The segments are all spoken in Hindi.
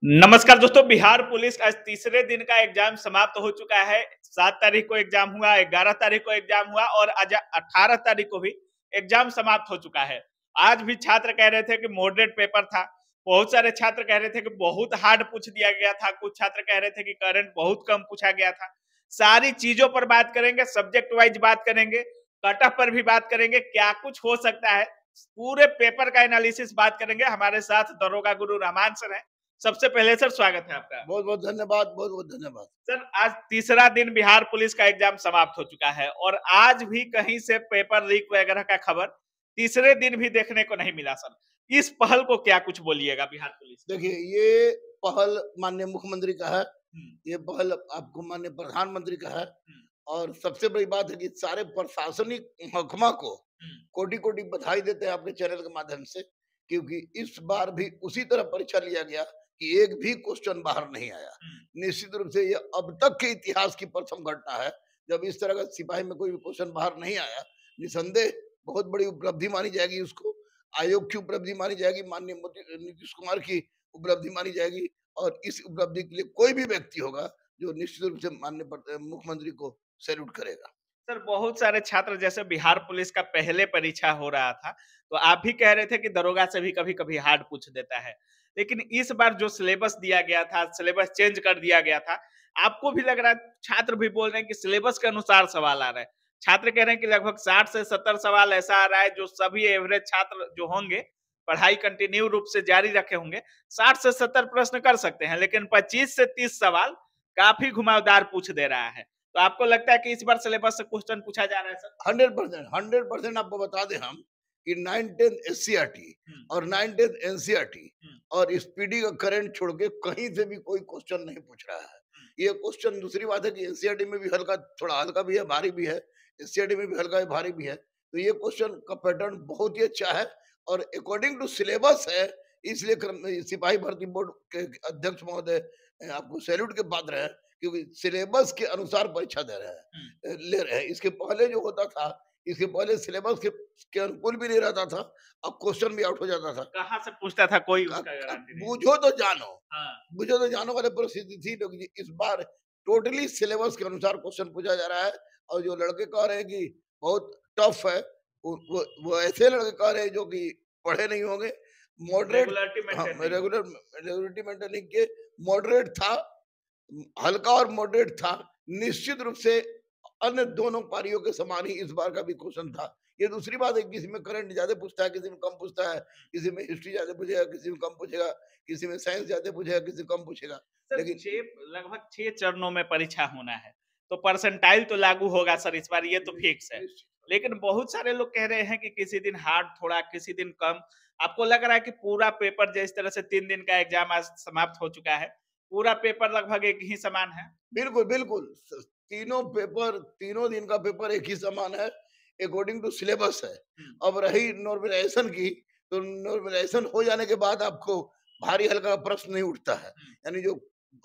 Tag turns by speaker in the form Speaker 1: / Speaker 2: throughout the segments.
Speaker 1: नमस्कार दोस्तों, बिहार पुलिस का आज तीसरे दिन का एग्जाम समाप्त हो चुका है। 7 तारीख को एग्जाम हुआ, 11 तारीख को एग्जाम हुआ और आज 18 तारीख को भी एग्जाम समाप्त हो चुका है। आज भी छात्र कह रहे थे कि मॉडरेट पेपर था। बहुत सारे छात्र कह रहे थे कि बहुत हार्ड पूछ दिया गया था। कुछ छात्र कह रहे थे कि करंट बहुत कम पूछा गया था। सारी चीजों पर बात करेंगे, सब्जेक्ट वाइज बात करेंगे, कट ऑफ पर भी बात करेंगे, क्या कुछ हो सकता है। पूरे पेपर का एनालिसिस बात करेंगे। हमारे साथ दरोगा गुरु रहमान सर हैं। सबसे पहले सर स्वागत है आपका।
Speaker 2: बहुत बहुत धन्यवाद, बहुत बहुत धन्यवाद।
Speaker 1: सर आज तीसरा दिन बिहार पुलिस का एग्जाम समाप्त हो चुका है और आज भी कहीं से पेपर लीक वगैरह का खबर तीसरे दिन भी देखने को नहीं मिला सर। इस पहल को क्या कुछ बोलिएगा बिहार पुलिस?
Speaker 2: देखिए, ये पहल माननीय मुख्यमंत्री का है,
Speaker 1: हम्म,
Speaker 2: ये पहल आपको माननीय प्रधानमंत्री का है।
Speaker 1: हम्म,
Speaker 2: और सबसे बड़ी बात है कि सारे प्रशासनिक महकमा को
Speaker 1: हम्म,
Speaker 2: कोटि कोटि बधाई देते हैं आपके चैनल के माध्यम से, क्योंकि इस बार भी उसी तरह परीक्षा लिया गया कि एक भी क्वेश्चन बाहर नहीं आया।
Speaker 1: हम्म।
Speaker 2: निश्चित रूप से ये अब तक के इतिहास की प्रथम घटना है जब इस तरह का सिपाही में कोई भी क्वेश्चन बाहर नहीं आया। निसंदेह बहुत बड़ी उपलब्धि मानी जाएगी उसको, आयोग की उपलब्धि मानी जाएगी, माननीय नीतीश कुमार की उपलब्धि मानी जाएगी। और इस उपलब्धि के लिए कोई भी व्यक्ति होगा जो निश्चित रूप से माननीय मुख्यमंत्री को सैल्यूट करेगा।
Speaker 1: सर बहुत सारे छात्र जैसे बिहार पुलिस का पहले परीक्षा हो रहा था, तो आप भी कह रहे थे कि दरोगा से भी कभी कभी हार्ड पूछ देता है। लेकिन इस बार जो सिलेबस दिया गया था, सिलेबस चेंज कर दिया गया था। आपको भी लग रहा है, छात्र भी बोल रहे हैं कि सिलेबस के अनुसार सवाल आ रहे हैं। छात्र कह रहे हैं कि लगभग 60 से 70 सवाल ऐसा आ रहा है जो सभी एवरेज छात्र जो होंगे, पढ़ाई कंटिन्यू रूप से जारी रखे होंगे, 60 से 70 प्रश्न कर सकते हैं, लेकिन 25 से 30 सवाल काफी घुमावदार पूछ दे रहा है। तो आपको लगता है कि इस बार सिलेबस से क्वेश्चन पूछा जा रहा है सर?
Speaker 2: 100% आपको बता दें हम कि 9th एससीईआरटी
Speaker 1: हुँ,
Speaker 2: और 9th एनसीईआरटी
Speaker 1: हुँ,
Speaker 2: और स्पीडी का करंट छोड़ के कहीं से भी कोई क्वेश्चन नहीं पूछ रहा है।
Speaker 1: हुँ,
Speaker 2: ये क्वेश्चन, दूसरी बात है कि एनसीईआरटी में भी हल्का, थोड़ा हल्का भी है, भारी भी है। एससीईआरटी में भी हल्का है, भारी भी है। तो ये क्वेश्चन का पैटर्न बहुत ही अच्छा है और अकॉर्डिंग टू सिलेबस है। इसलिए सिपाही भर्ती बोर्ड के अध्यक्ष महोदय आपको सैल्यूट के पात्र हैं, क्योंकि सिलेबस के अनुसार परीक्षा दे रहे हैं,
Speaker 1: हुँ।
Speaker 2: ले रहे हैं। इसके पहले जो होता था, इसके पहले सिलेबस के अनुकूल भी नहीं रहता था, अब क्वेश्चन भी आउट हो जाता था।
Speaker 1: कहाँ से पूछता था कोई उसका
Speaker 2: अब
Speaker 1: गारंटी नहीं।
Speaker 2: बूझो तो जानो,
Speaker 1: हाँ,
Speaker 2: बूझो तो जानो वाली परिस्थिति थी, लेकिन इस बार टोटली सिलेबस के अनुसार क्वेश्चन पूछा जा रहा है। और जो लड़के कह रहे हैं कि बहुत टफ है, वो ऐसे लड़के कह रहे हैं जो कि पढ़े नहीं होंगे। मॉडरेट,
Speaker 1: रेगुलरिटी
Speaker 2: हाँ,
Speaker 1: मेंटेन नहीं होगी।
Speaker 2: रेगुलरिटी मेंटेनिंग के मॉडरेट था, हल्का और मॉडरेट था। निश्चित रूप से अन्य दोनों पारियों के समान ही इस बार का भी क्वेश्चन था। ये दूसरी बात है, किसी में करंट ज्यादा पूछता है, किसी में कम पूछता है, किसी में हिस्ट्री ज्यादा पूछेगा, किसी में कम पूछेगा, किसी में साइंस ज्यादा पूछेगा, किसी में कम पूछेगा।
Speaker 1: सर
Speaker 2: लेकिन
Speaker 1: 6 लगभग 6 चरणों में परीक्षा होना है, तो परसेंटाइल तो लागू होगा सर इस बार, ये तो फिक्स है।
Speaker 2: निश्चित,
Speaker 1: लेकिन बहुत सारे लोग कह रहे हैं कि किसी दिन हार्ड थोड़ा, किसी दिन कम। आपको लग रहा है कि पूरा पेपर जिस तरह से 3 दिन का एग्ज़ाम आज समाप्त हो चुका है, पूरा पेपर लगभग एक ही समान है?
Speaker 2: बिल्कुल बिल्कुल, तीनों पेपर, तीनों दिन का पेपर एक ही समान है, अकॉर्डिंग टू सिलेबस है।
Speaker 1: हुँ,
Speaker 2: अब रही नॉर्मलाइजेशन की, तो नॉर्मलाइजेशन हो जाने के बाद आपको भारी हल्का का प्रश्न नहीं उठता है।
Speaker 1: हुँ।
Speaker 2: यानी जो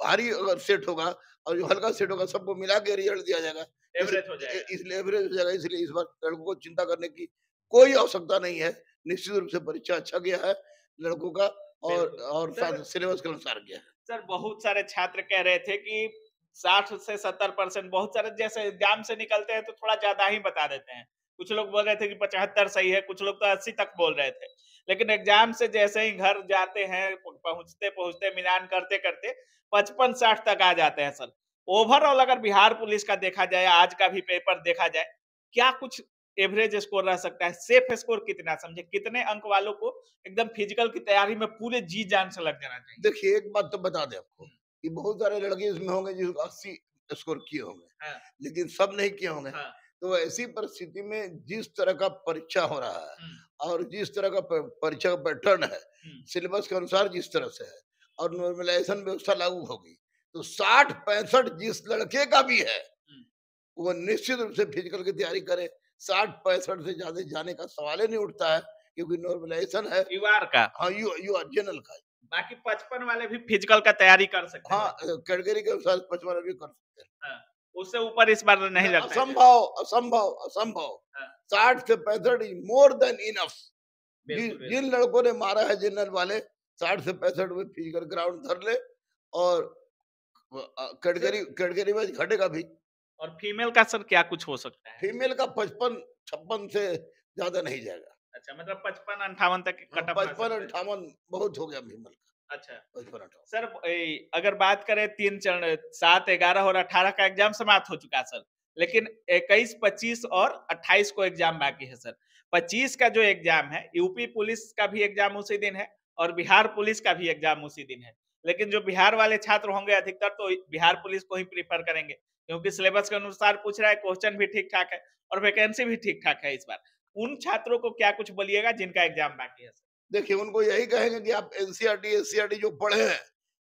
Speaker 2: भारी अगर सेट होगा और जो हल्का सेट होगा, सबको मिला के रिजल्ट दिया जाएगा।
Speaker 1: एवरेज हो जाएगा।
Speaker 2: इसलिए एवरेज हो जाएगा। इसलिए इस बार लड़कों को चिंता करने की कोई आवश्यकता नहीं है। निश्चित रूप से परीक्षा अच्छा गया है लड़कों का,
Speaker 1: बिल्कुल।
Speaker 2: और
Speaker 1: सर
Speaker 2: साथ सिलेबस के अनुसार गया है।
Speaker 1: सर बहुत सारे छात्र कह रहे थे कि 60 से 70% बहुत सारे जैसे एग्जाम से निकलते हैं तो थोड़ा ज्यादा ही बता देते हैं। कुछ लोग बोल रहे थे कि 75 सही है, कुछ लोग तो 80 तक बोल रहे थे। लेकिन एग्जाम से जैसे ही घर जाते हैं, पहुंचते पहुंचते मिलान करते करते 55-60 तक आ जाते हैं सर। ओवरऑल अगर बिहार पुलिस का देखा जाए, आज का भी पेपर देखा जाए, क्या कुछ एवरेज स्कोर रह सकता है? सेफ स्कोर कितना समझे, कितने अंक वालों को एकदम फिजिकल की तैयारी में पूरे जी जान से लग जाना चाहिए?
Speaker 2: देखिए, एक बात तो बता दें आपको कि बहुत सारे लड़के इसमें होंगे जो 80 स्कोर किए होंगे,
Speaker 1: हाँ,
Speaker 2: लेकिन सब नहीं किए होंगे।
Speaker 1: हाँ।
Speaker 2: तो ऐसी परिस्थिति में जिस तरह का परीक्षा हो रहा है
Speaker 1: हुँ,
Speaker 2: और जिस तरह का परीक्षा का पैटर्न है,
Speaker 1: हुँ,
Speaker 2: सिलेबस के अनुसार जिस तरह से है और नॉर्मलाइजेशन व्यवस्था लागू होगी, तो 60-65 जिस लड़के का भी है,
Speaker 1: हुँ।
Speaker 2: वो निश्चित रूप से फिजिकल की तैयारी करे। 60-65 से ज्यादा जाने का सवाल ही नहीं उठता है, क्योंकि नॉर्मलाइजेशन है।
Speaker 1: दीवार का,
Speaker 2: हाँ, यू आर जनरल का।
Speaker 1: बाकी 55 वाले भी फिजिकल का तैयारी कर सकते हैं
Speaker 2: हाँ,
Speaker 1: लगभग।
Speaker 2: कैटेगरी के अनुसार 55 भी कर सकते हैं।
Speaker 1: हाँ, उससे ऊपर इस बार नहीं लगता है क्या?
Speaker 2: असंभव, असंभव, असंभव।
Speaker 1: हाँ,
Speaker 2: 60 से 65 इज मोर देन इनफ।
Speaker 1: बिल्कुल,
Speaker 2: जिन
Speaker 1: बिल्कुल।
Speaker 2: लड़कों ने मारा है जनरल वाले, 60 से 65 में फिजिकल ग्राउंड धर ले और
Speaker 1: सर
Speaker 2: कैटेगरी वाइज घटेगा भी।
Speaker 1: और फीमेल का सर क्या कुछ हो सकता है?
Speaker 2: फीमेल का 55-56 से ज्यादा नहीं जाएगा।
Speaker 1: अच्छा, मतलब 55-58 तक
Speaker 2: हाँ,
Speaker 1: कट ऑफ आ सकता है।
Speaker 2: 55-58 बहुत हो गया फीमेल का।
Speaker 1: अच्छा।
Speaker 2: 55-58।
Speaker 1: सर अगर बात करें 3 चरण 7, 11 और 18 का एग्जाम समाप्त हो चुका है सर। लेकिन 21, 25 और 28 को एग्जाम बाकी है सर। 25 का जो एग्जाम है, यूपी पुलिस का भी एग्जाम उसी दिन है और बिहार पुलिस का भी एग्जाम उसी दिन है। लेकिन जो बिहार वाले छात्र होंगे अधिकतर तो बिहार पुलिस को ही प्रेफर करेंगे, क्योंकि सिलेबस के अनुसार पूछ रहा है, क्वेश्चन भी ठीक-ठाक है और वैकेंसी भी ठीक-ठाक है इस बार। उन छात्रों को क्या कुछ बोलिएगा जिनका एग्जाम बाकी है सर?
Speaker 2: देखिए, उनको यही कहेंगे कि आप एनसीईआरटी, एससीईआरटी जो पढ़े हैं,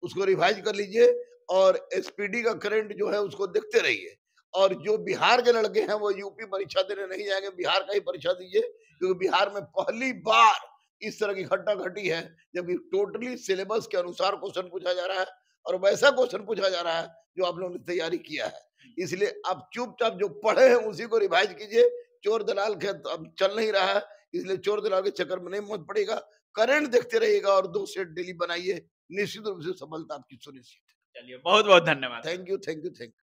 Speaker 2: उसको रिवाइज कर लीजिए और एसपीडी का करंट जो है उसको देखते रहिए। और जो बिहार के लड़के हैं वो यूपी परीक्षा देने नहीं जाएंगे, बिहार का ही परीक्षा दीजिए, क्योंकि बिहार में पहली बार इस तरह की घटना घटी है, जबकि टोटली सिलेबस के अनुसार क्वेश्चन पूछा जा रहा है और वैसा क्वेश्चन पूछा जा रहा है जो आप लोगों ने तैयारी किया है। इसलिए आप चुपचाप जो पढ़े हैं उसी को रिवाइज कीजिए। चोर दलाल के अब चल नहीं रहा है, इसलिए चोर दलाल के चक्कर में नहीं मत पड़ेगा। करंट देखते रहिएगा और 2 सेट डेली बनाइए, निश्चित रूप से सफलता आपकी सुनिश्चित है।
Speaker 1: चलिए बहुत-बहुत धन्यवाद sir.
Speaker 2: Thank you, thank you, thank you.